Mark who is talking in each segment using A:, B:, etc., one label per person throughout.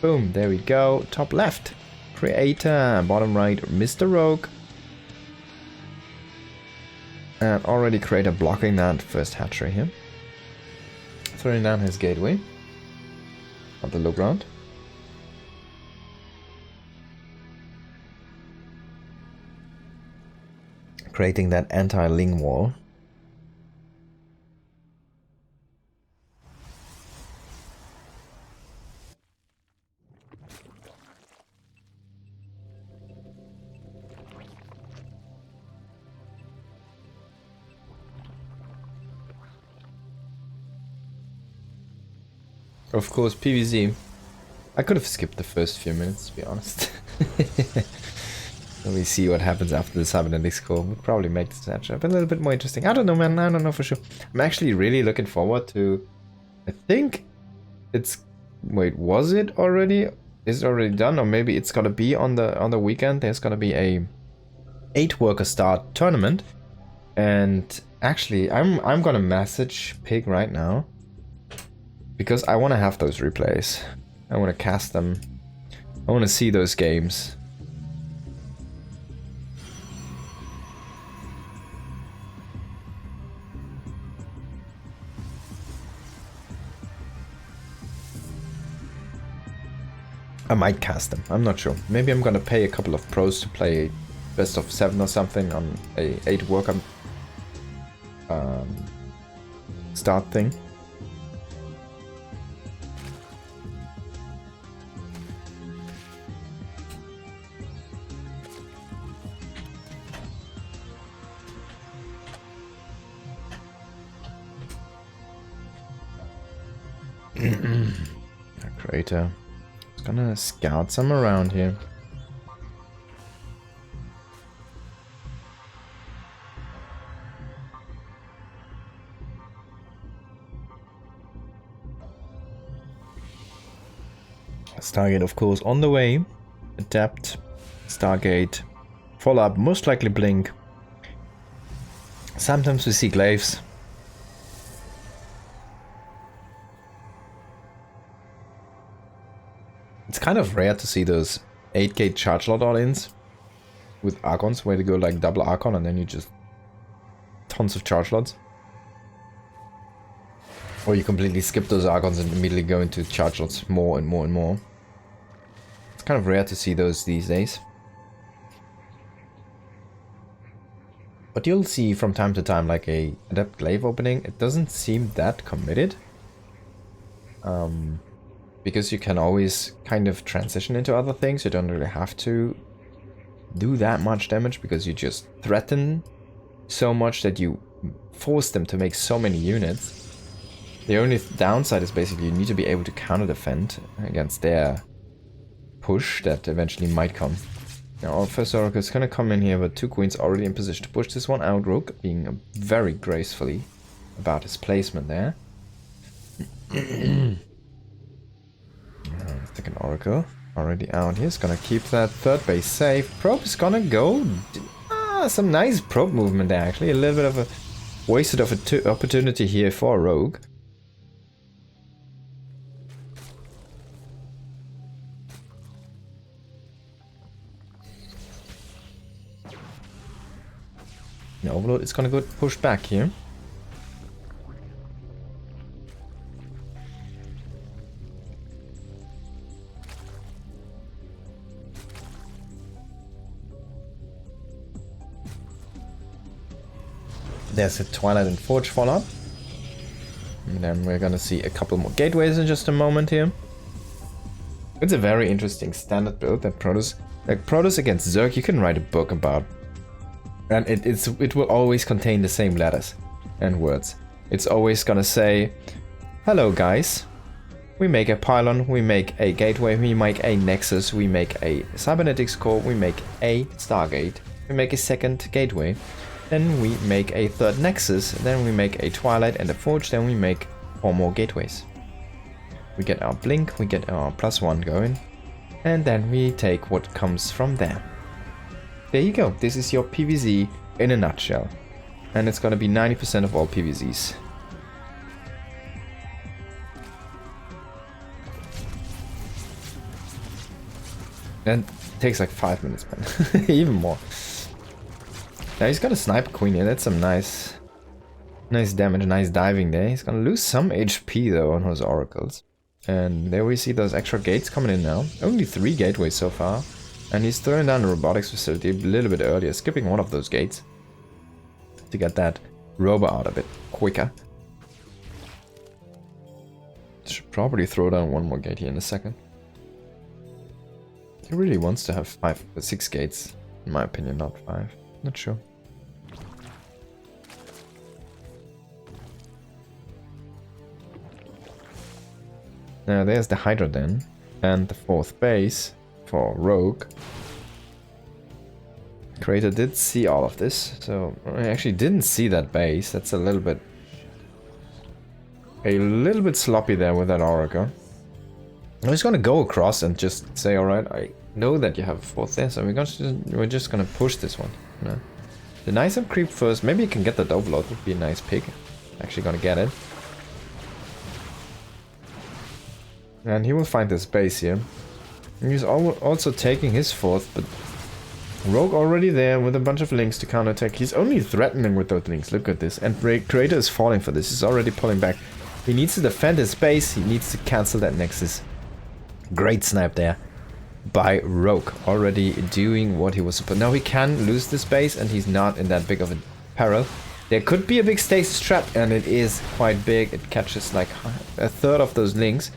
A: Boom, there we go. Top left, Creator. Bottom right, Mr. Rogue. And already Creator blocking that first hatchery here. Throwing down his gateway. At the low ground. Creating that anti-ling wall. Of course, PvZ. I could have skipped the first few minutes, to be honest. Let me see what happens after the cybernetics core. Would probably make this matchup a little bit more interesting. I don't know, man. I don't know for sure. I'm actually really looking forward to... I think it's... Wait, was it already? Is it already done? Or maybe it's gonna be on the weekend. There's gonna be a 8-worker start tournament. And actually, I'm gonna message Pig right now. Because I want to have those replays. I want to cast them. I want to see those games. I might cast them. I'm not sure. Maybe I'm gonna pay a couple of pros to play best of 7 or something on a 8-worker start thing. Creator. Just gonna scout some around here. Stargate, of course, on the way. Adapt. Stargate. Follow up, most likely Blink. Sometimes we see glaives. It's kind of rare to see those 8-gate charge lot all-ins with Archons, where they go like double Archon and then you just tons of charge lots. Or you completely skip those Archons and immediately go into charge lots more and more and more. It's kind of rare to see those these days. But you'll see from time to time like a Adept Glaive opening. It doesn't seem that committed. Because you can always kind of transition into other things. You don't really have to do that much damage because you just threaten so much that you force them to make so many units. The only downside is basically you need to be able to counter defend against their push that eventually might come. Now our first Oracle is gonna come in here with 2 queens already in position to push this one out. Rook being very gracefully about his placement there. Second Oracle already out here. Is gonna keep that third base safe. Probe is gonna go. Some nice probe movement there actually. A little bit of a wasted opportunity here for Rogue. The Overlord is gonna go push back here. There's a Twilight and Forge follow-up. And then we're gonna see a couple more gateways in just a moment here. It's a very interesting standard build that Protoss... Like Protoss against Zerg, you can write a book about. And it will always contain the same letters and words. It's always gonna say, hello guys. We make a pylon, we make a gateway, we make a nexus, we make a cybernetics core, we make a Stargate, we make a second gateway. Then we make a third nexus, then we make a Twilight and a Forge, then we make 4 more gateways. We get our blink, we get our +1 going, and then we take what comes from there. There you go, this is your PvZ in a nutshell. And it's gonna be 90% of all PvZs. And it takes like 5 minutes, man. Even more. Now he's got a sniper queen here. That's some nice damage, nice diving there. He's gonna lose some HP though on those oracles. And there we see those extra gates coming in now. Only 3 gateways so far. And he's throwing down the robotics facility a little bit earlier, skipping one of those gates. To get that robo out a bit quicker. Should probably throw down one more gate here in a second. He really wants to have 6 gates, in my opinion, not 5. Not sure. Now there's the Hydra Den, and the 4th base for Rogue. Creator did see all of this, so I actually didn't see that base. That's a little bit sloppy there with that Oracle. I'm just gonna go across and just say, alright, I know that you have a 4th there, so we're just gonna push this one. You know? The nice up creep first, maybe you can get that overload, would be a nice pick. Actually gonna get it. And he will find this base here. And he's also taking his 4th, but Rogue already there with a bunch of links to counterattack. He's only threatening with those links, look at this. And Creator is falling for this, he's already pulling back. He needs to defend his base, he needs to cancel that Nexus. Great snipe there by Rogue, already doing what he was supposed to. Now he can lose this base and he's not in that big of a peril. There could be a big stasis trap and it is quite big. It catches like a third of those links,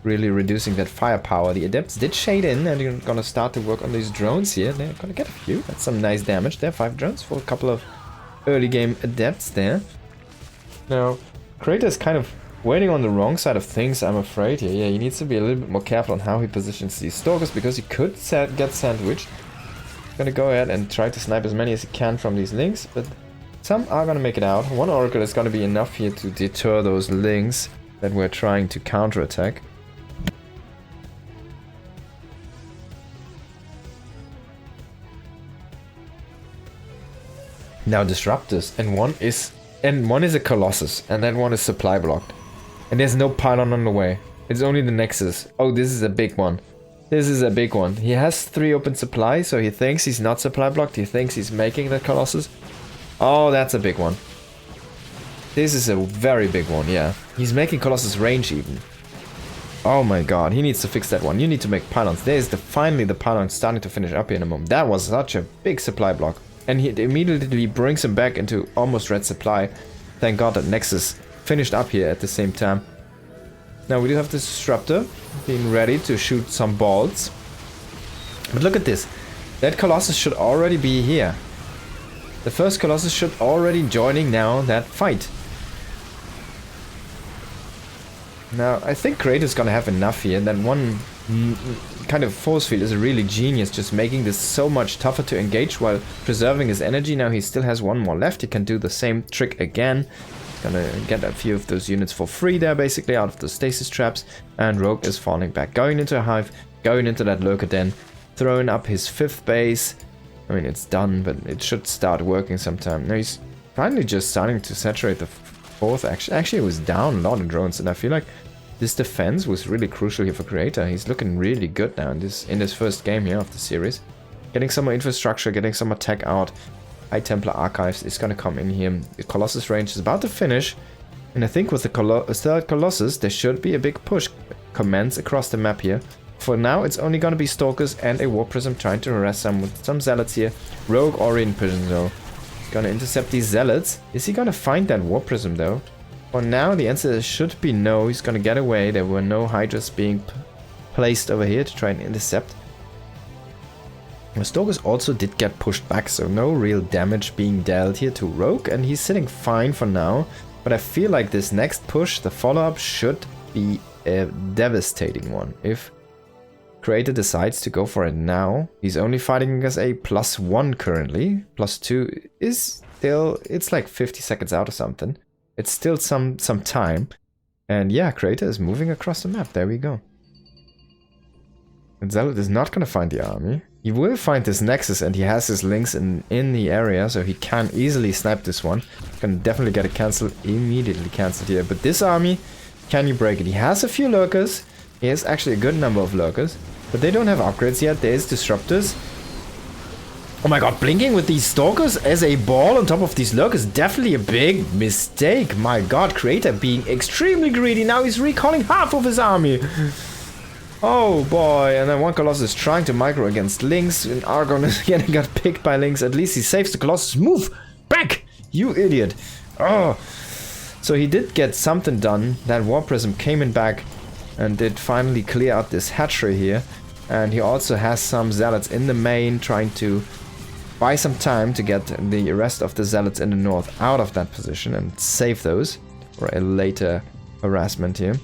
A: really reducing that firepower. The Adepts did shade in and you're gonna start to work on these drones here. They're gonna get a few. That's some nice damage there. 5 drones for a couple of early game Adepts there. Now, Creator is kind of waiting on the wrong side of things, I'm afraid. Yeah, he needs to be a little bit more careful on how he positions these Stalkers because he could get sandwiched. He's gonna go ahead and try to snipe as many as he can from these links, but some are gonna make it out. One Oracle is gonna be enough here to deter those links that we're trying to counterattack. Now Disruptors, and one is a Colossus, and that one is supply blocked. And there's no pylon on the way. It's only the Nexus. Oh, this is a big one. This is a big one. He has 3 open supply, so he thinks he's not supply blocked. He thinks he's making the Colossus. Oh, that's a big one. This is a very big one, yeah. He's making Colossus range even. Oh my god, he needs to fix that one. You need to make pylons. There's finally the pylon starting to finish up here in a moment. That was such a big supply block. And he immediately brings him back into almost red supply. Thank god that Nexus finished up here at the same time. Now we do have this Disruptor being ready to shoot some bolts. But look at this. That Colossus should already be here. The first Colossus should already joining now that fight. Now I think Creator's gonna have enough here. That one kind of force field is really genius, just making this so much tougher to engage while preserving his energy. Now he still has one more left. He can do the same trick again. Gonna get a few of those units for free there, basically, out of the stasis traps. And Rogue is falling back, going into a hive, going into that lurker den, throwing up his 5th base. I mean, it's done, but it should start working sometime. Now he's finally just starting to saturate the 4th. Actually, it was down a lot in drones, and I feel like this defense was really crucial here for Creator. He's looking really good now in this first game here of the series. Getting some more infrastructure, getting some more tech out. High Templar Archives is gonna come in here. The Colossus range is about to finish. And I think with the 3rd Colossus, there should be a big push commence across the map here. For now, it's only gonna be Stalkers and a War Prism trying to harass some with some Zealots here. Rogue already in prison though. He's gonna intercept these Zealots. Is he gonna find that War Prism though? For now, the answer should be no. He's gonna get away. There were no Hydras being placed over here to try and intercept. The Stalkers also did get pushed back, so no real damage being dealt here to Rogue, and he's sitting fine for now. But I feel like this next push, the follow-up, should be a devastating one. If Creator decides to go for it now, he's only fighting against a +1 currently. +2 is still, it's like 50 seconds out or something. It's still some time. And yeah, Creator is moving across the map. There we go. And Zealot is not going to find the army. He will find this Nexus, and he has his links in the area, so he can easily snipe this one. Can definitely get it cancelled, immediately cancelled here. But this army, can you break it? He has a few lurkers, He has actually a good number of lurkers, but they don't have upgrades yet. There's disruptors. Oh my god, blinking with these stalkers as a ball on top of these lurkers, definitely a big mistake. My god, Creator being extremely greedy. Now he's recalling half of his army. Oh boy, and then one Colossus trying to micro against Lynx, and Argon again got picked by Lynx. At least he saves the Colossus. Move back, you idiot. Oh, so he did get something done. That War Prism came in back and did finally clear out this hatchery here. And he also has some Zealots in the main trying to buy some time to get the rest of the Zealots in the north out of that position and save those for a later harassment here.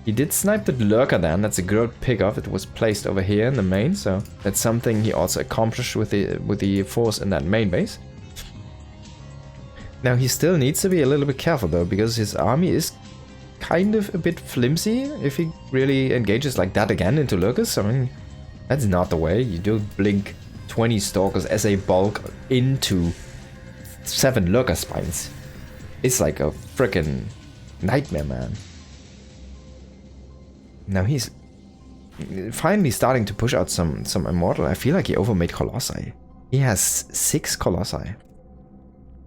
A: He did snipe the lurker then, that's a good pick-off. It was placed over here in the main, so that's something he also accomplished with the force in that main base. Now he still needs to be a little bit careful though, because his army is kind of a bit flimsy if he really engages like that again into lurkers. I mean, that's not the way. You do blink 20 stalkers as a bulk into 7 lurker spines. It's like a freaking nightmare, man. Now he's finally starting to push out some immortal. I feel like he overmade Colossi. He has 6 Colossi.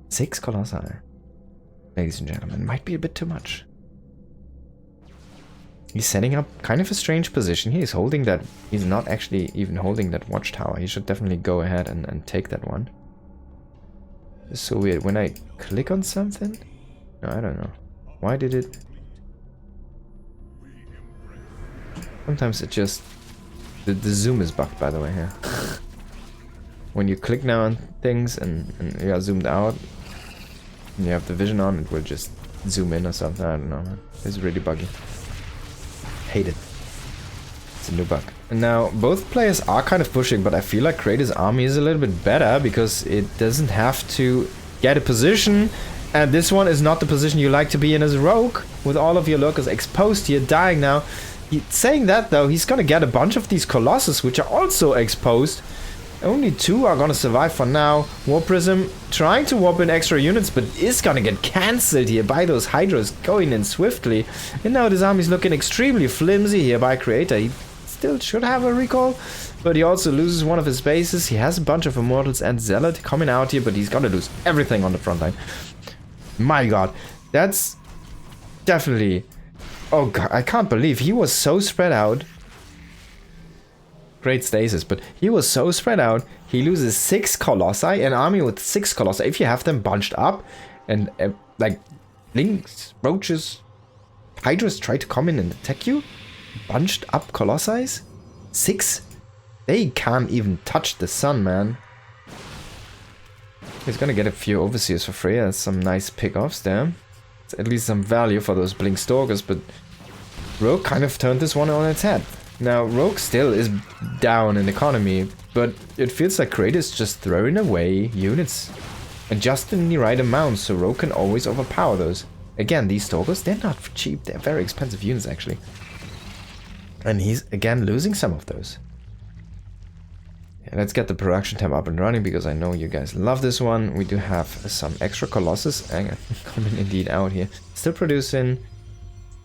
A: 6 Colossi. Ladies and gentlemen, might be a bit too much. He's setting up kind of a strange position. He's holding that. He's not actually even holding that watchtower. He should definitely go ahead and take that one. It's so weird. When I click on something? No, I don't know. Why did it? Sometimes it just... The zoom is bugged, by the way, here. When you click now on things and you are zoomed out, and you have the vision on, it will just zoom in or something. I don't know, man. It's really buggy. Hate it. It's a new bug. And now, both players are kind of pushing, but I feel like Kratos' army is a little bit better because it doesn't have to get a position. And this one is not the position you like to be in as a rogue, with all of your lurkers exposed here, dying now. Saying that though, he's gonna get a bunch of these Colossus, which are also exposed. Only 2 are gonna survive for now. War Prism trying to warp in extra units, but is gonna get cancelled here by those Hydras going in swiftly. And now this army's looking extremely flimsy here by Creator. He still should have a recall, but he also loses one of his bases. He has a bunch of Immortals and Zealot coming out here, but he's gonna lose everything on the front line. My god, that's definitely... Oh god, I can't believe he was so spread out. Great stasis, but he was so spread out. He loses 6 Colossi, an army with 6 Colossi. If you have them bunched up and like Lynx, Roaches, Hydras try to come in and attack you, bunched up Colossi, 6, they can't even touch the sun, man. He's gonna get a few Overseers for free. That's some nice pickoffs there. It's at least some value for those Blink Stalkers, but Rogue kind of turned this one on its head. Now, Rogue still is down in economy, but it feels like Kratos just throwing away units. And just in the right amount, so Rogue can always overpower those. Again, these Stalkers, they're not cheap, they're very expensive units actually. And he's again losing some of those. Yeah, let's get the production tab up and running, because I know you guys love this one. We do have some extra Colossus coming indeed out here. Still producing.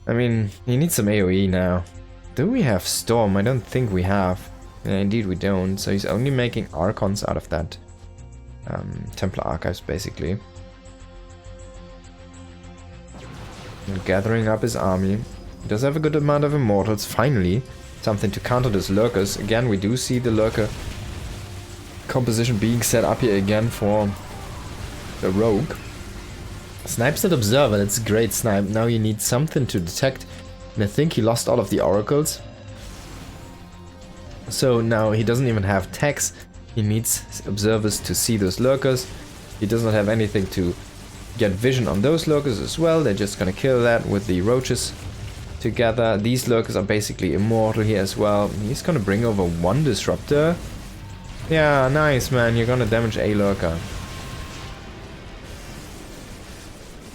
A: I mean, he needs some AoE now. Do we have Storm? I don't think we have. Yeah, indeed we don't. So he's only making Archons out of that. Templar Archives, basically. And gathering up his army. He does have a good amount of Immortals, finally. Something to counter those Lurkers. Again, we do see the Lurker composition being set up here again for the Rogue. Snipes that Observer, that's a great snipe. Now you need something to detect. And I think he lost all of the oracles. So now he doesn't even have techs. He needs observers to see those lurkers. He does not have anything to get vision on those lurkers as well. They're just gonna kill that with the roaches together. These lurkers are basically immortal here as well. He's gonna bring over 1 disruptor. Yeah, nice, man. You're gonna damage a lurker.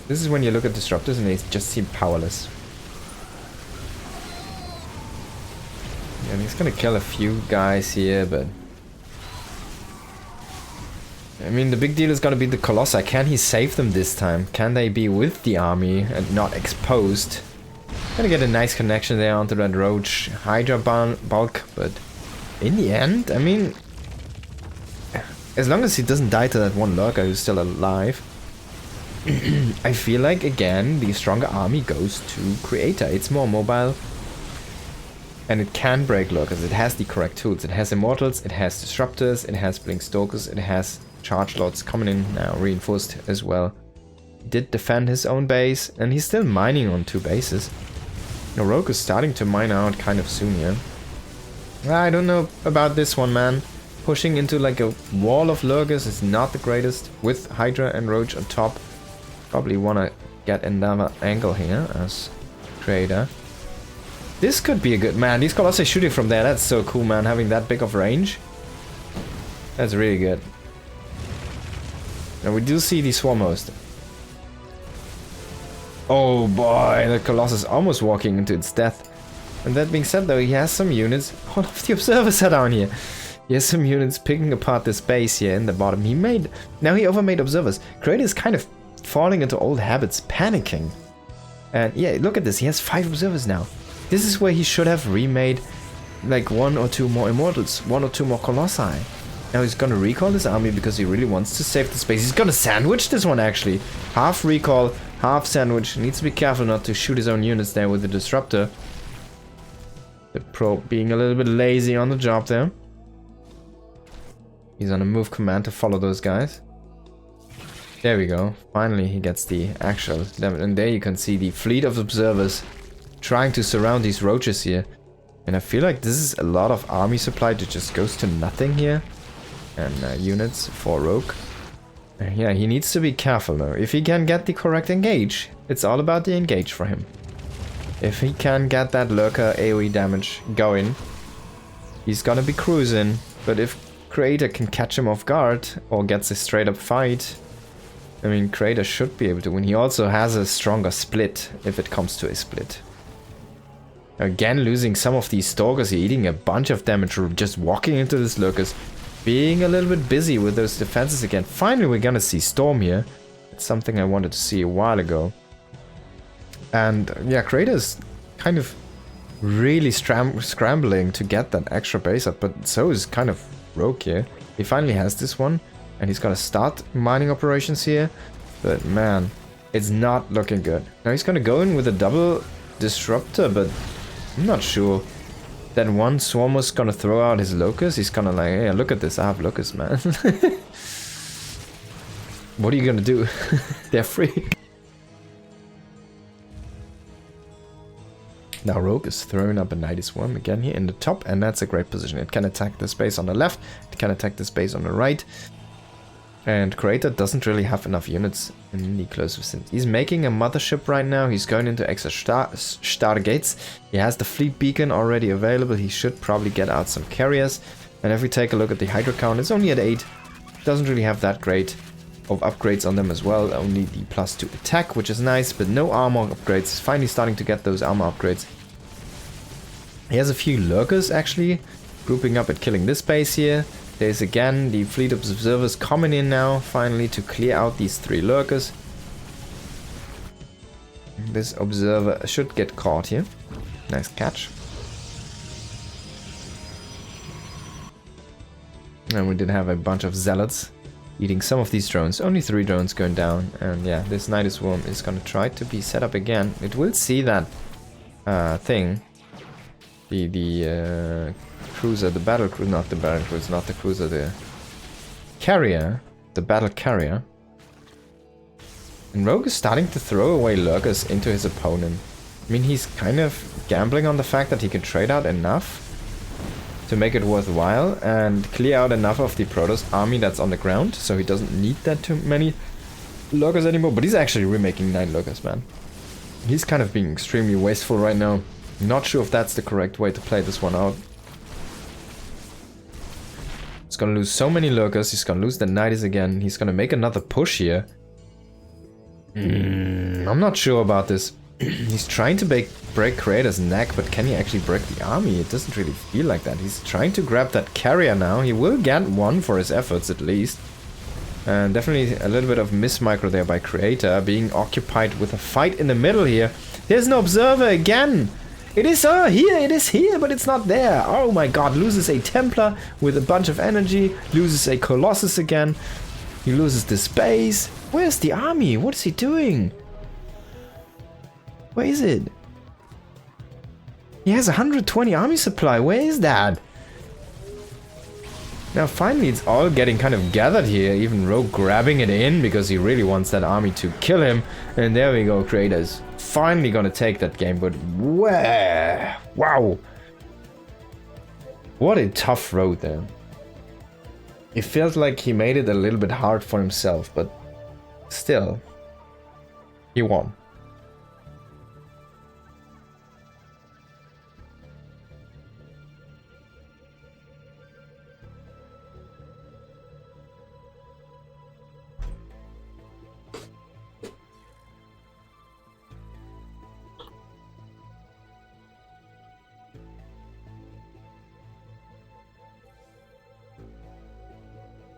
A: This is when you look at disruptors and they just seem powerless. And he's gonna kill a few guys here, but... I mean, the big deal is gonna be the Colossi. Can he save them this time? Can they be with the army and not exposed? Gonna get a nice connection there onto that Roach Hydra bulk, but in the end, I mean, as long as he doesn't die to that one lurker who's still alive, I feel like, again, the stronger army goes to Creator. It's more mobile, and it can break lurkers. It has the correct tools. It has Immortals, it has Disruptors, it has Blink Stalkers, it has Charge Lords coming in now, reinforced as well. He did defend his own base, and he's still mining on 2 bases. Now, Rogue is starting to mine out kind of soon here. I don't know about this one, man. Pushing into like a wall of lurkers is not the greatest. With Hydra and Roach on top, probably want to get another angle here as Creator. This could be a good, man. These Colossi shooting from there, that's so cool, man. Having that big of range. That's really good. Now we do see the Swarm Host. Oh boy, the Colossus almost walking into its death. And that being said though, he has some units. All of the observers are down here. He has some units picking apart this base here in the bottom. Now he overmade observers. Creator is kind of falling into old habits, panicking. And yeah, look at this, he has 5 observers now. This is where he should have remade like 1 or 2 more Immortals, 1 or 2 more Colossi. Now he's gonna recall this army because he really wants to save the space. He's gonna sandwich this one actually. Half recall, half sandwich. Needs to be careful not to shoot his own units there with the Disruptor. The Pro being a little bit lazy on the job there. He's on a move command to follow those guys. There we go. Finally he gets the actual damage. And there you can see the fleet of observers trying to surround these roaches here. And I feel like this is a lot of army supply that just goes to nothing here. And units for Rogue. Yeah, he needs to be careful though. If he can get the correct engage, it's all about the engage for him. If he can get that lurker AoE damage going, he's gonna be cruising. But if Creator can catch him off guard or gets a straight up fight, I mean, Creator should be able to win. He also has a stronger split if it comes to a split. Again, losing some of these Stalkers, eating a bunch of damage, just walking into this lurkers. Being a little bit busy with those defenses again. Finally, we're gonna see Storm here. It's something I wanted to see a while ago. And yeah, Creator's kind of really scrambling to get that extra base up, but so is kind of Rogue here. He finally has this one, and he's gonna start mining operations here. But man, it's not looking good. Now he's gonna go in with a double Disruptor, but I'm not sure. That one Swarm was gonna throw out his Locust. He's gonna like, hey, look at this, I have Locust, man. What are you gonna do? They're free. Now Rogue is throwing up a Mighty Swarm again here in the top, and that's a great position. It can attack the space on the left, it can attack the space on the right. And Creator doesn't really have enough units in the close vicinity. He's making a mothership right now. He's going into extra Stargates. He has the fleet beacon already available. He should probably get out some carriers. And if we take a look at the Hydra count, it's only at 8. Doesn't really have that great of upgrades on them as well. Only the +2 attack, which is nice, but no armor upgrades. He's finally starting to get those armor upgrades. He has a few lurkers actually, grouping up and killing this base here. There's again the fleet of observers coming in now, finally, to clear out these 3 lurkers. This observer should get caught here. Nice catch. And we did have a bunch of zealots eating some of these drones. Only 3 drones going down. And yeah, this Mighty Swarm is going to try to be set up again. It will see that thing. The cruiser, the battle cruiser, not the battle cruiser, not the cruiser, the carrier, the battle carrier. And Rogue is starting to throw away lurkers into his opponent. I mean, he's kind of gambling on the fact that he can trade out enough to make it worthwhile and clear out enough of the Protoss army that's on the ground, so he doesn't need that too many lurkers anymore. But he's actually remaking 9 lurkers, man. He's kind of being extremely wasteful right now. Not sure if that's the correct way to play this one out. He's gonna lose so many lurkers, he's gonna lose the Knights again, he's gonna make another push here. I'm not sure about this. He's trying to break Creator's neck, but can he actually break the army? It doesn't really feel like that. He's trying to grab that carrier now. He will get 1 for his efforts at least. And definitely a little bit of miss micro there by Creator, being occupied with a fight in the middle here. There's no observer again. It is here, it is here, but it's not there. Oh my god, loses a Templar with a bunch of energy, loses a Colossus again. He loses the space. Where's the army? What is he doing? Where is it? He has 120 army supply. Where is that? Now finally it's all getting kind of gathered here. Even Rogue grabbing it in because he really wants that army to kill him. And there we go, Creator's finally gonna take that game. But where? Wow. What a tough road there. It felt like he made it a little bit hard for himself, but still, he won.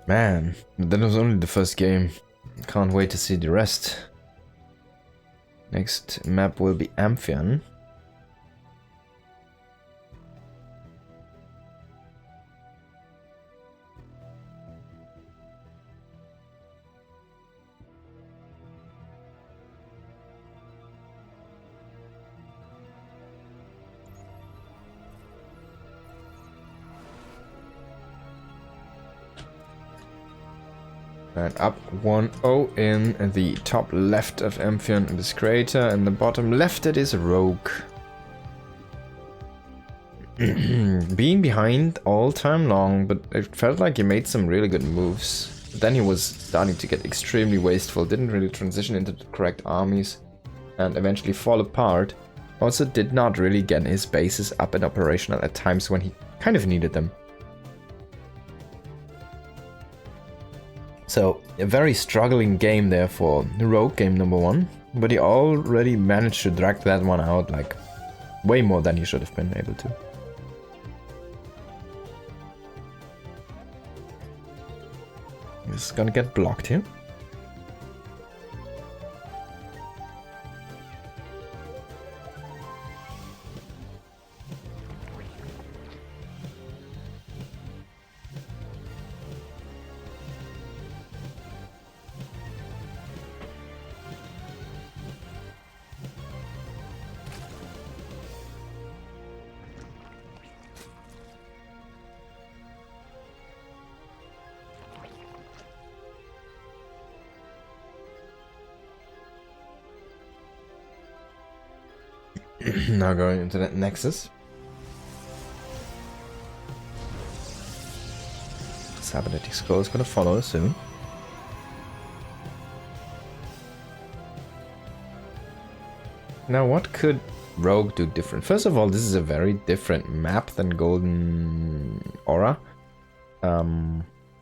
A: Man, that was only the first game. Can't wait to see the rest. Next map will be Amphion. And up 1-0 in the top left of Amphion it is Creator, and the bottom left it is Rogue. Being behind all time long, but it felt like he made some really good moves. But then he was starting to get extremely wasteful, didn't really transition into the correct armies, and eventually fall apart. Also did not really get his bases up and operational at times when he kind of needed them. So, a very struggling game there for Rogue, game number 1. But he already managed to drag that one out, like, way more than he should have been able to. He's gonna get blocked here. Now going into that Nexus. Cybernetic Skull is gonna follow us soon. Now what could Rogue do different? First of all, this is a very different map than Golden Aura.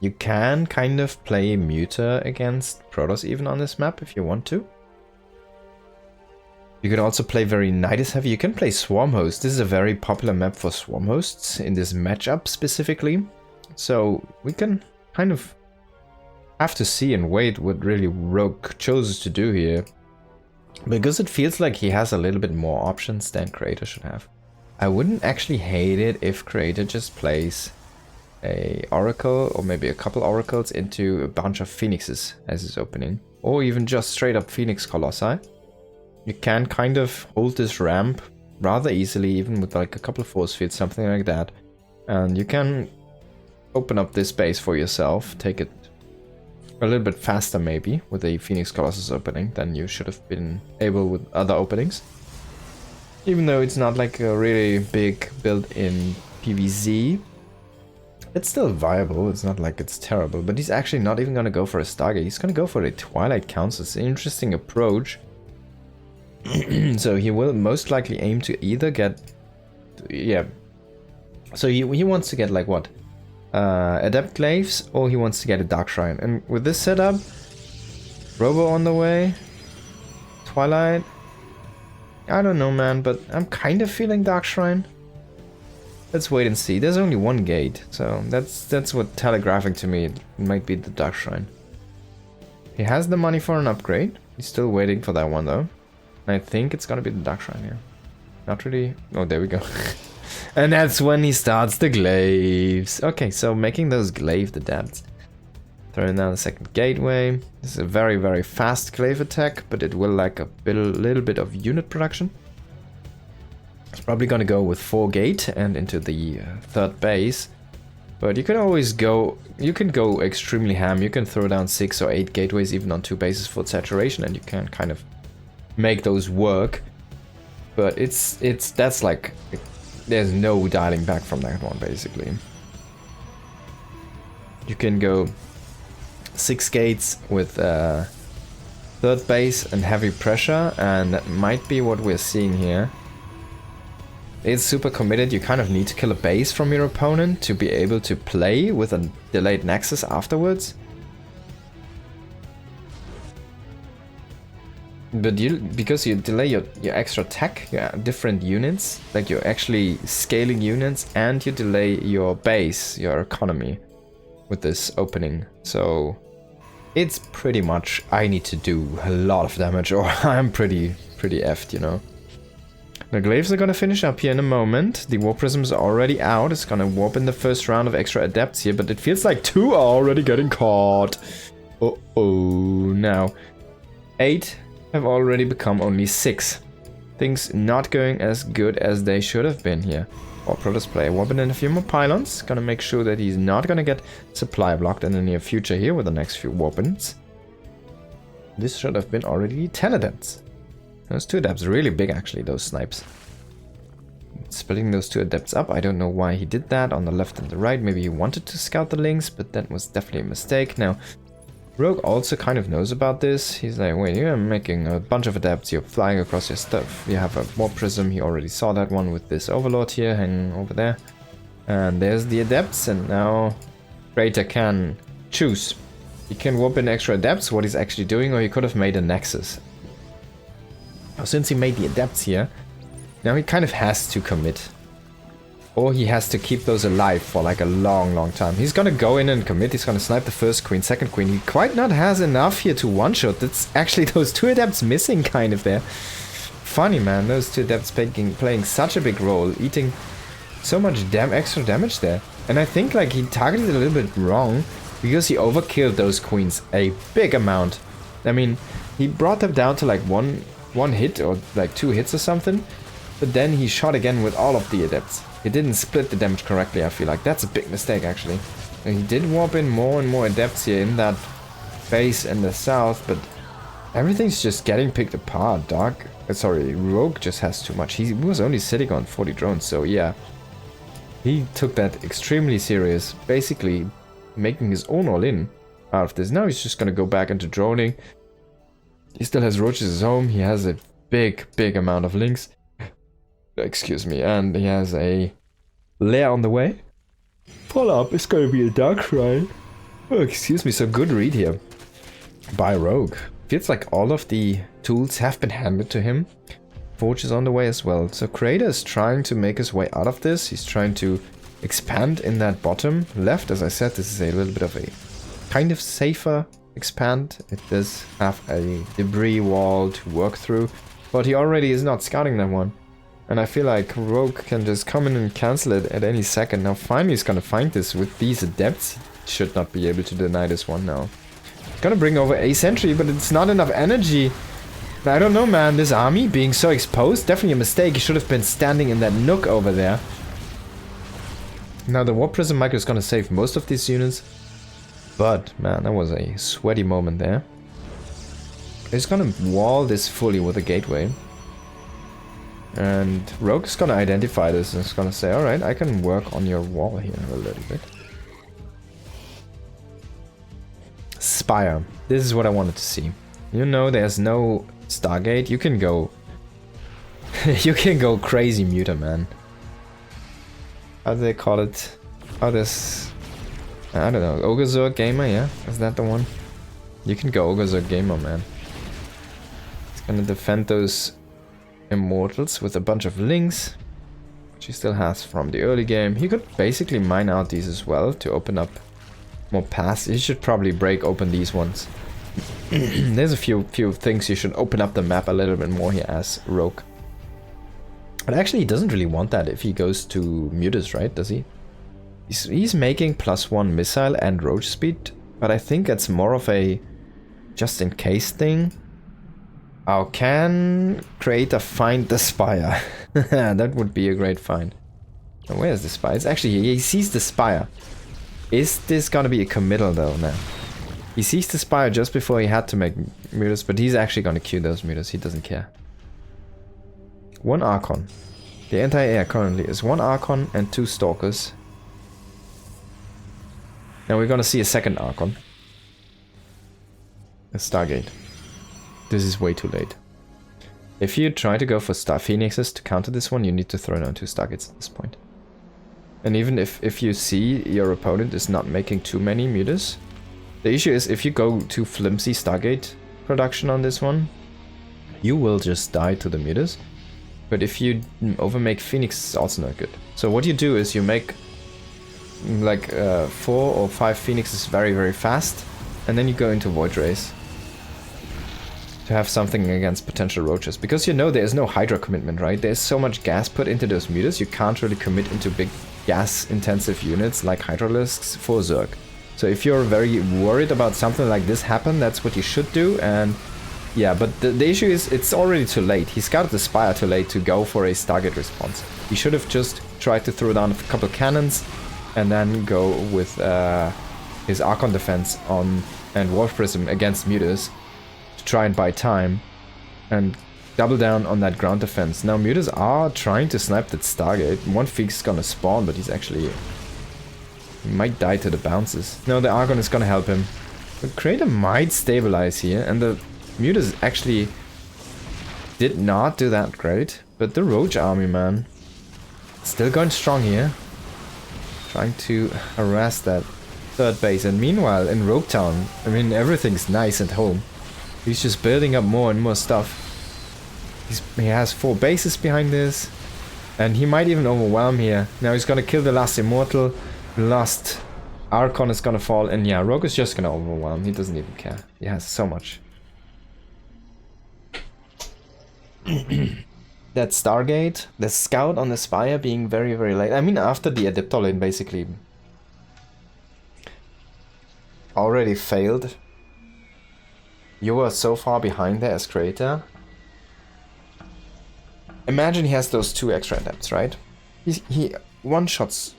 A: You can kind of play Muta against Protoss even on this map if you want to. You could also play very Nidus heavy. You can play Swarm Host. This is a very popular map for Swarm Hosts in this matchup specifically. So we can kind of have to see and wait what really Rogue chooses to do here. Because it feels like he has a little bit more options than Creator should have. I wouldn't actually hate it if Creator just plays a Oracle or maybe a couple Oracles into a bunch of Phoenixes as his opening. Or even just straight up Phoenix Colossi. You can kind of hold this ramp rather easily, even with like a couple of force fields, something like that. And you can open up this base for yourself, take it a little bit faster maybe with a Phoenix Colossus opening than you should have been able with other openings. Even though it's not like a really big build in PvZ, it's still viable. It's not like it's terrible, but he's actually not even going to go for a Stargate. He's going to go for a Twilight Council. It's an interesting approach. So he will most likely aim to either get, yeah, so he wants to get like what, Adept Glaives, or he wants to get a Dark Shrine. And with this setup, Robo on the way, Twilight, I don't know man, but I'm kind of feeling Dark Shrine. Let's wait and see. There's only one gate, so that's what telegraphing to me. It might be the Dark Shrine. He has the money for an upgrade. He's still waiting for that one though. I think it's gonna be the Dark Shrine here. Not really. Oh, there we go. And that's when he starts the glaives. Okay, so making those glaive the depths. Throwing down the second gateway. This is a very, very fast glaive attack, but it will lack a little bit of unit production. It's probably gonna go with 4 gate and into the third base. But you can always go, you can go extremely ham. You can throw down 6 or 8 gateways even on 2 bases for saturation, and you can kind of make those work. But that's like, there's no dialing back from that one basically. You can go 6 gates with third base and heavy pressure, and that might be what we're seeing here. It's super committed. You kind of need to kill a base from your opponent to be able to play with a delayed nexus afterwards. But because you delay your extra tech, your different units, like you're actually scaling units, and you delay your base, your economy with this opening. So it's pretty much, I need to do a lot of damage or I'm pretty effed, you know. The glaives are gonna finish up here in a moment. The warp prism is already out. It's gonna warp in the first round of extra adepts here, but it feels like 2 are already getting caught. Uh-oh. Now, 8 have already become only 6. Things not going as good as they should have been here. Or Protoss player warping in a few more pylons. Gonna make sure that he's not gonna get supply blocked in the near future here with the next few warp-ins. This should have been already 10 adepts. Those 2 adepts are really big actually, those snipes. Splitting those 2 adepts up, I don't know why he did that on the left and the right. Maybe he wanted to scout the links, but that was definitely a mistake. Now, Rogue also kind of knows about this. He's like, wait, you're making a bunch of adepts, you're flying across your stuff. You have a warp prism, he already saw that one with this overlord here hanging over there. And there's the adepts, and now Crater can choose. He can warp in extra adepts, what he's actually doing, or he could have made a nexus. Now, since he made the adepts here, now he kind of has to commit. Or he has to keep those alive for like a long time. He's gonna go in and commit. He's gonna snipe the first queen, second queen. He quite not has enough here to one-shot. That's actually those 2 adepts missing kind of there. Funny, man. Those 2 adepts playing such a big role. Eating so much extra damage there. And I think like he targeted it a little bit wrong. Because he overkilled those queens a big amount. I mean, he brought them down to like one hit or like 2 hits or something. But then he shot again with all of the adepts. He didn't split the damage correctly, I feel like. That's a big mistake, actually. And he did warp in more and more adepts here in that base in the south, but everything's just getting picked apart. Rogue just has too much. He was only sitting on 40 drones, so yeah. He took that extremely serious, basically making his own all-in out of this. Now he's just gonna go back into droning. He still has roaches at home. He has a big amount of links. Excuse me, and he has a lair on the way. Follow up is gonna be a Dark Shrine. Oh, excuse me, so good read here by Rogue. Feels like all of the tools have been handed to him. Forge is on the way as well. So Creator is trying to make his way out of this. He's trying to expand in that bottom left. As I said, this is a little bit of a kind of safer expand. It does have a debris wall to work through, but he already is not scouting that one. And I feel like Rogue can just come in and cancel it at any second. Now finally he's gonna find this with these adepts. Should not be able to deny this one now. Gonna bring over a sentry, but it's not enough energy. I don't know, man. This army being so exposed, definitely a mistake. He should have been standing in that nook over there. Now the Warp Prism Micro is gonna save most of these units. But, man, that was a sweaty moment there. He's gonna wall this fully with a gateway. And Rogue is gonna identify this and is gonna say, alright, I can work on your wall here a little bit. Spire. This is what I wanted to see. You know, there's no Stargate. You can go... you can go crazy muter, man. How do they call it? Oh, this... I don't know. Ogazor Gamer, yeah? Is that the one? You can go Ogazor Gamer, man. It's gonna defend those Immortals with a bunch of links, which he still has from the early game. He could basically mine out these as well to open up more paths. He should probably break open these ones There's a few things you should open up the map a little bit more here as Rogue. But actually he doesn't really want that if he goes to Mutas, right? Does he? He's making +1 missile and roach speed, but I think it's more of a just in case thing. Oh, can Creator find the spire? That would be a great find. Oh, where's the spire? It's actually, he sees the spire. Is this gonna be a committal though now? He sees the spire just before he had to make Mutas, but he's actually gonna queue those Mutas, he doesn't care. 1 Archon. The entire air currently is 1 Archon and 2 Stalkers. And we're gonna see a second Archon. A Stargate. This is way too late. If you try to go for Star Phoenixes to counter this one, you need to throw down 2 Stargates at this point. And even if you see your opponent is not making too many Mutas, the issue is if you go too flimsy Stargate production on this one, you will just die to the Mutas. But if you overmake Phoenix, it's also not good. So what you do is you make like 4 or 5 Phoenixes very fast, and then you go into Void Rays to have something against potential roaches. Because you know there is no Hydra commitment, right? There's so much gas put into those Mutas, you can't really commit into big gas intensive units like Hydralisks for Zerg. So if you're very worried about something like this happen, that's what you should do. And yeah, but the issue is it's already too late. He scouted the Spire too late to go for a Stargate response. He should have just tried to throw down a couple cannons and then go with his Archon defense on and Wolf Prism against Mutas to try and buy time and double down on that ground defense. Now Mutas are trying to snipe that Stargate. One Phoenix is gonna spawn, but he's actually... he might die to the bounces. No, the Archon is gonna help him. The Creator might stabilize here, and the Mutas actually did not do that great. But the Roach army, man, still going strong here. Trying to harass that third base. And meanwhile, in Rogue Town, I mean, everything's nice at home. He's just building up more and more stuff. He has 4 bases behind this. And he might even overwhelm here. Now he's gonna kill the last Immortal. The last Archon is gonna fall. And yeah, Rogue is just gonna overwhelm. He doesn't even care. He has so much. That Stargate, the scout on the Spire being very late. I mean, after the Adeptor lane basically already failed. You were so far behind there as Creator. Imagine he has those 2 extra Adepts, right? He one-shots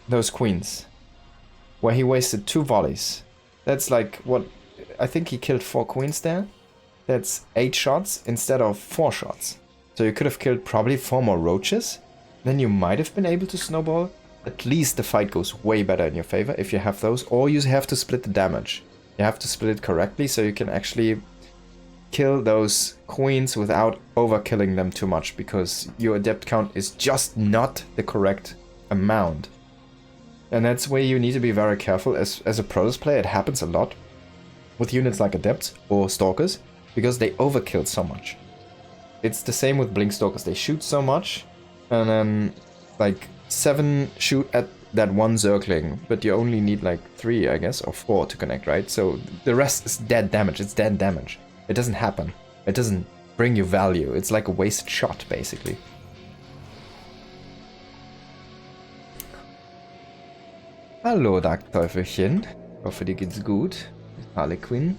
A: those Queens, where he wasted 2 volleys. That's like, what, I think he killed 4 Queens there. That's 8 shots instead of 4 shots. So you could have killed probably 4 more Roaches. Then you might have been able to snowball. At least the fight goes way better in your favor if you have those. Or you have to split the damage. You have to split it correctly so you can actually kill those Queens without overkilling them too much. Because your Adept count is just not the correct amount. And that's where you need to be very careful. As a Protoss player, it happens a lot with units like Adepts or Stalkers. Because they overkill so much. It's the same with Blink Stalkers. They shoot so much, and then like 7 shoot at that one Zergling, but you only need like 3, I guess, or 4 to connect, right? So the rest is dead damage. It's dead damage. It doesn't happen. It doesn't bring you value. It's like a wasted shot, basically. Hallo, Dark Teufelchen. Ich hoffe, dir geht's gut. Harlequin.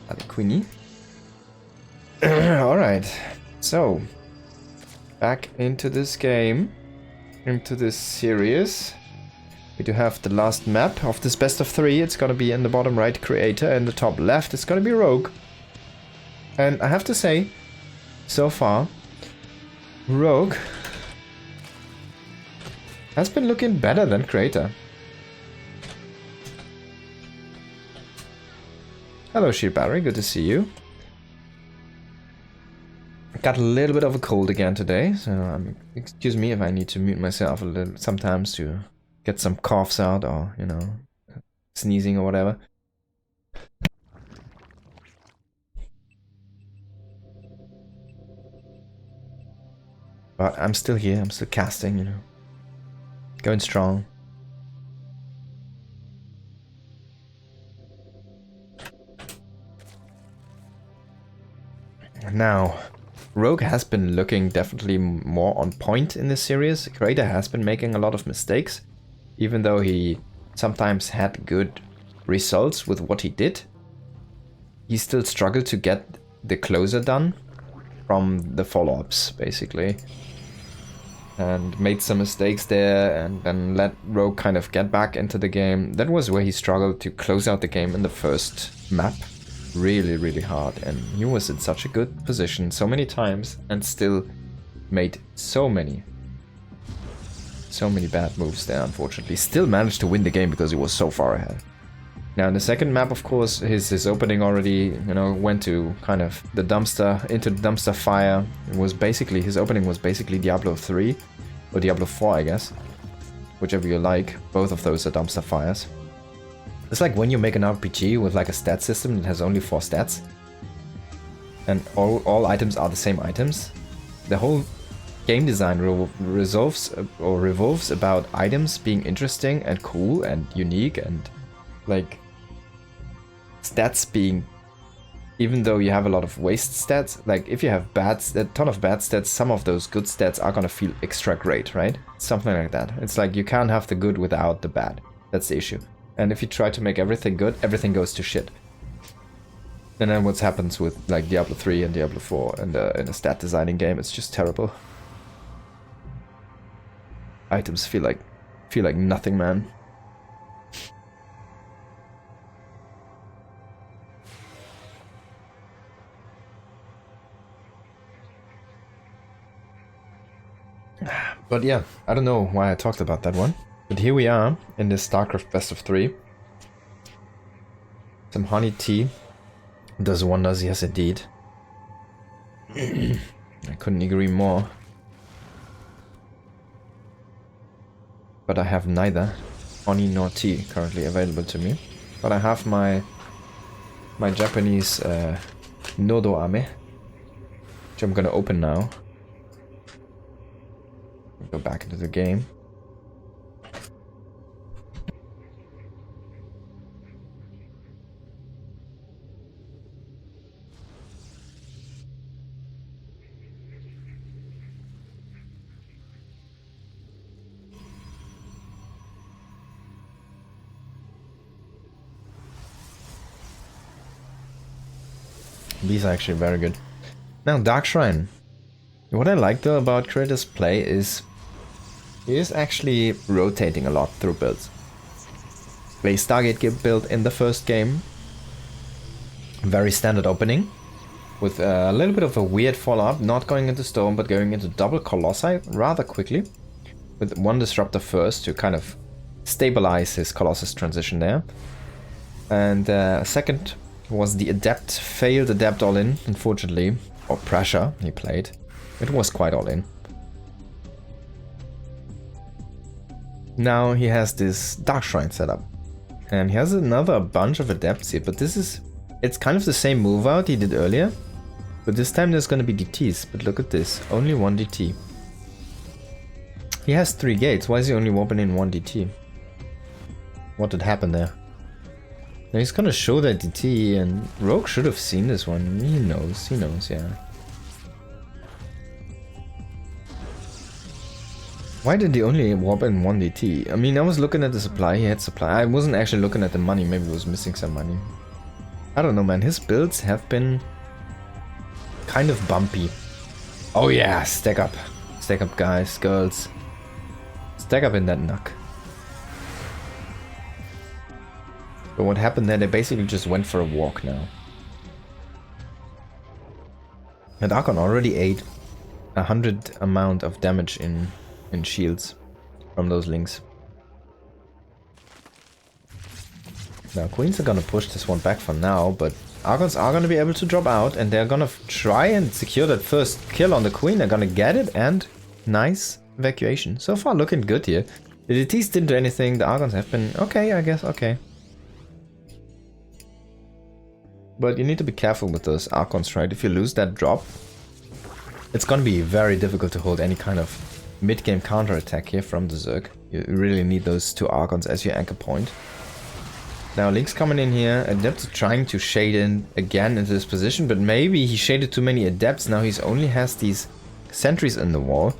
A: Harlequini. Alright, so back into this game, into this series. We do have the last map of this best of 3. It's gonna be in the bottom right, Creator, and the top left it's gonna be Rogue. And I have to say, so far, Rogue has been looking better than Creator. Hello, Shield Battery, good to see you. Got a little bit of a cold again today, so excuse me if I need to mute myself a little sometimes to get some coughs out or, you know, sneezing or whatever. But I'm still here, I'm still casting, you know. Going strong. Now, Rogue has been looking definitely more on point in this series. Creator has been making a lot of mistakes, even though he sometimes had good results with what he did. He still struggled to get the closer done from the follow-ups, basically. And made some mistakes there, and then let Rogue kind of get back into the game. That was where he struggled to close out the game in the first map. Really, really hard, and he was in such a good position so many times and still made so many bad moves there, unfortunately. Still managed to win the game because he was so far ahead. Now in the second map, of course, his opening already, you know, went to kind of the dumpster, into the dumpster fire. It was basically, his opening was basically Diablo 3, or Diablo 4, I guess. Whichever you like, both of those are dumpster fires. It's like when you make an RPG with like a stat system that has only 4 stats. And all items are the same items. The whole game design revolves about items being interesting and cool and unique, and like stats being, even though you have a lot of waste stats, like if you have a ton of bad stats, some of those good stats are gonna feel extra great, right? Something like that. It's like you can't have the good without the bad. That's the issue. And if you try to make everything good, everything goes to shit. And then what happens with like Diablo 3 and Diablo 4 and in a stat designing game, it's just terrible. Items feel like nothing, man. But yeah, I don't know why I talked about that one. But here we are in this StarCraft best of 3. Some honey tea does wonders, yes indeed. I couldn't agree more. But I have neither honey nor tea currently available to me. But I have my Japanese Nodo Ame, which I'm gonna open now. Go back into the game. These are actually very good. Now, Dark Shrine. What I like though about Creator's play is he is actually rotating a lot through builds. Play Stargate build in the first game. Very standard opening. With a little bit of a weird follow-up, not going into Stone but going into double Colossi rather quickly. With one Disruptor first to kind of stabilize his Colossus transition there. And second was the Adept, failed Adept all-in, unfortunately. Or Pressure he played. It was quite all-in. Now he has this Dark Shrine setup. And he has another bunch of Adepts here, but it's kind of the same move out he did earlier. But this time there's gonna be DTs, but look at this, only one DT. He has 3 gates, why is he only opening 1 DT? What did happen there? Now he's gonna show that DT, and Rogue should have seen this one. He knows, yeah. Why did he only warp in 1 DT? I mean, I was looking at the supply, he had supply. I wasn't actually looking at the money, maybe he was missing some money. I don't know, man, his builds have been kind of bumpy. Oh yeah, stack up. Stack up, guys, girls. Stack up in that knuck. But what happened there, they basically just went for a walk now. And Archon already ate 100 amount of damage in shields from those links. Now Queens are gonna push this one back for now, but Archons are gonna be able to drop out and they're gonna try and secure that first kill on the Queen. They're gonna get it, and nice evacuation. So far looking good here. The DTs didn't do anything, the Archons have been okay, I guess, okay. But you need to be careful with those Archons, right? If you lose that drop, it's gonna be very difficult to hold any kind of mid-game counter-attack here from the Zerg. You really need those 2 Archons as your anchor point. Now Link's coming in here. Adepts trying to shade in again into this position, but maybe he shaded too many Adepts. Now he only has these sentries in the wall.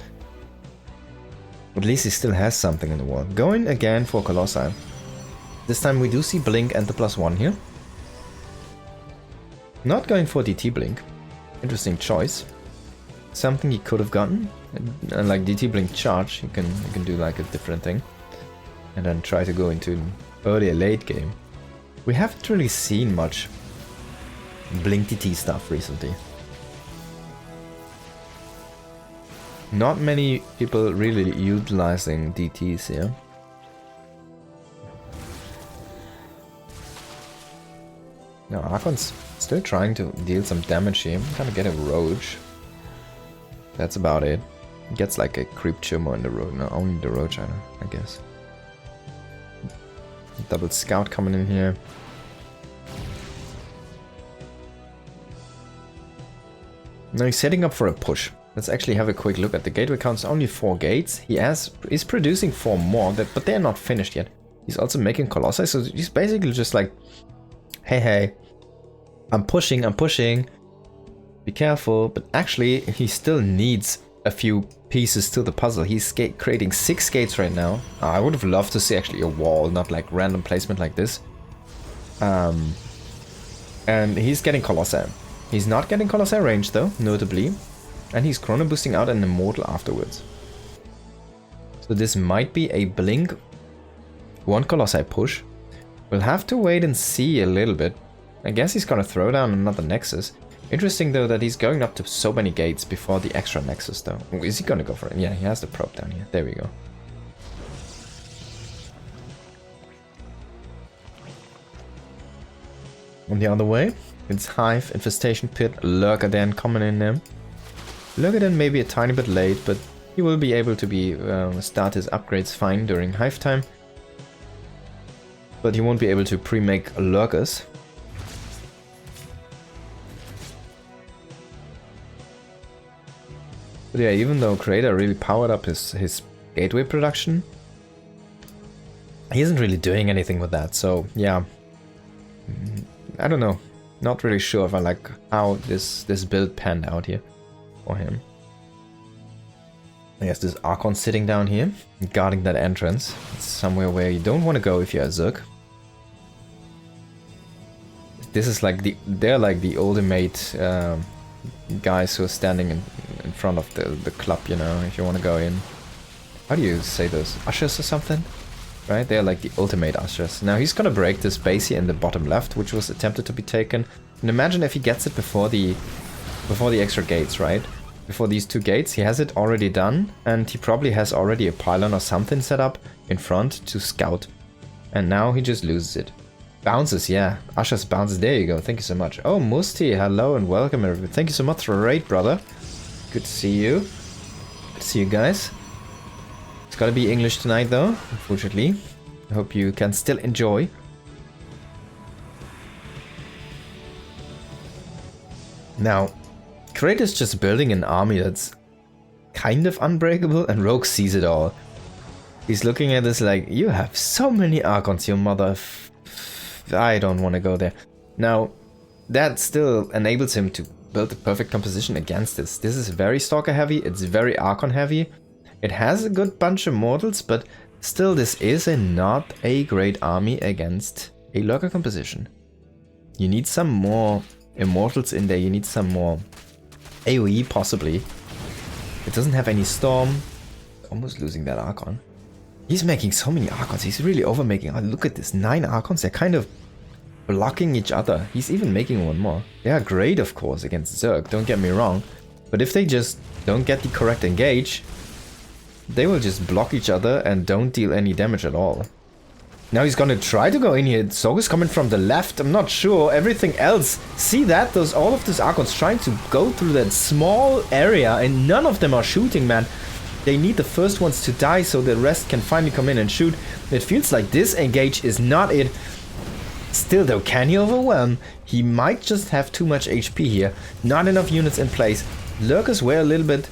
A: At least he still has something in the wall. Going again for Colossi. This time we do see Blink and the +1 here. Not going for DT Blink. Interesting choice. Something he could have gotten. And like DT Blink Charge, you can do like a different thing. And then try to go into an early or late game. We haven't really seen much Blink DT stuff recently. Not many people really utilizing DTs here. Now Archon's still trying to deal some damage here. I'm gonna get a Roach. That's about it. Gets like a creep Chimo in the road. No, only the Roach, I guess. Double Scout coming in here. Now he's setting up for a push. Let's actually have a quick look at the gateway counts. Only 4 gates. He's producing 4 more, but they're not finished yet. He's also making Colossi, so he's basically just like, hey, I'm pushing. Be careful. But actually, he still needs a few pieces to the puzzle. He's creating 6 gates right now. I would have loved to see actually a wall, not like random placement like this. And he's getting Colossi. He's not getting Colossi range though, notably. And he's chrono boosting out an Immortal afterwards. So this might be a Blink 1 Colossi push. We'll have to wait and see a little bit. I guess he's gonna throw down another Nexus. Interesting though that he's going up to so many gates before the extra Nexus though. Is he gonna go for it? Yeah, he has the probe down here. There we go. On the other way, it's Hive, Infestation Pit, Lurker coming in there. Lurker maybe a tiny bit late, but he will be able to start his upgrades fine during Hive time. But he won't be able to pre-make Lurkers. But yeah, even though Creator really powered up his gateway production, he isn't really doing anything with that, so yeah. I don't know. Not really sure if I like how this build panned out here for him. I guess this Archon sitting down here, guarding that entrance. It's somewhere where you don't want to go if you're a Zerg. This is like they're like the ultimate guys who are standing in front of the club, you know, if you want to go in. How do you say those? Ushers or something? Right? They're like the ultimate ushers. Now he's gonna break this base here in the bottom left, which was attempted to be taken. And imagine if he gets it before the extra gates, right? Before these 2 gates, he has it already done, and he probably has already a pylon or something set up in front to scout. And now he just loses it. Bounces, yeah. Ushers bounces. There you go. Thank you so much. Oh, Musti, hello and welcome everybody. Thank you so much for a raid, brother. Good to see you. Good to see you guys. It's gotta be English tonight though, unfortunately. I hope you can still enjoy. Now, Kratos just building an army that's kind of unbreakable, and Rogue sees it all. He's looking at this like, you have so many Archons, your mother. I don't want to go there. Now, that still enables him to build the perfect composition against this. This is very Stalker heavy, it's very Archon heavy. It has a good bunch of mortals, but still this is not a great army against a Lurker composition. You need some more Immortals in there, you need some more AoE possibly. It doesn't have any Storm. Almost losing that Archon. He's making so many Archons, he's really overmaking. Oh, look at this, 9 Archons, they're kind of blocking each other. He's even making one more. They are great, of course, against Zerg, don't get me wrong. But if they just don't get the correct engage, they will just block each other and don't deal any damage at all. Now he's gonna try to go in here. Zog is coming from the left, I'm not sure. Everything else, see that? All of these Archons trying to go through that small area and none of them are shooting, man. They need the first ones to die so the rest can finally come in and shoot. It feels like this engage is not it. Still though, can he overwhelm? He might just have too much HP here. Not enough units in place. Lurkers were a little bit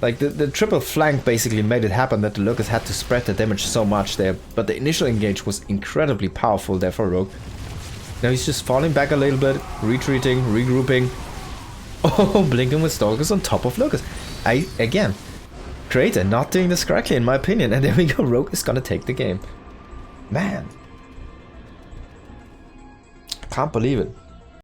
A: Like, the triple flank basically made it happen that the Locust had to spread the damage so much there, but the initial engage was incredibly powerful there for Rogue. Now he's just falling back a little bit, retreating, regrouping. Oh, blinking with Stalkers on top of Locust. Again, Creator not doing this correctly in my opinion, and there we go, Rogue is gonna take the game. Man. I can't believe it.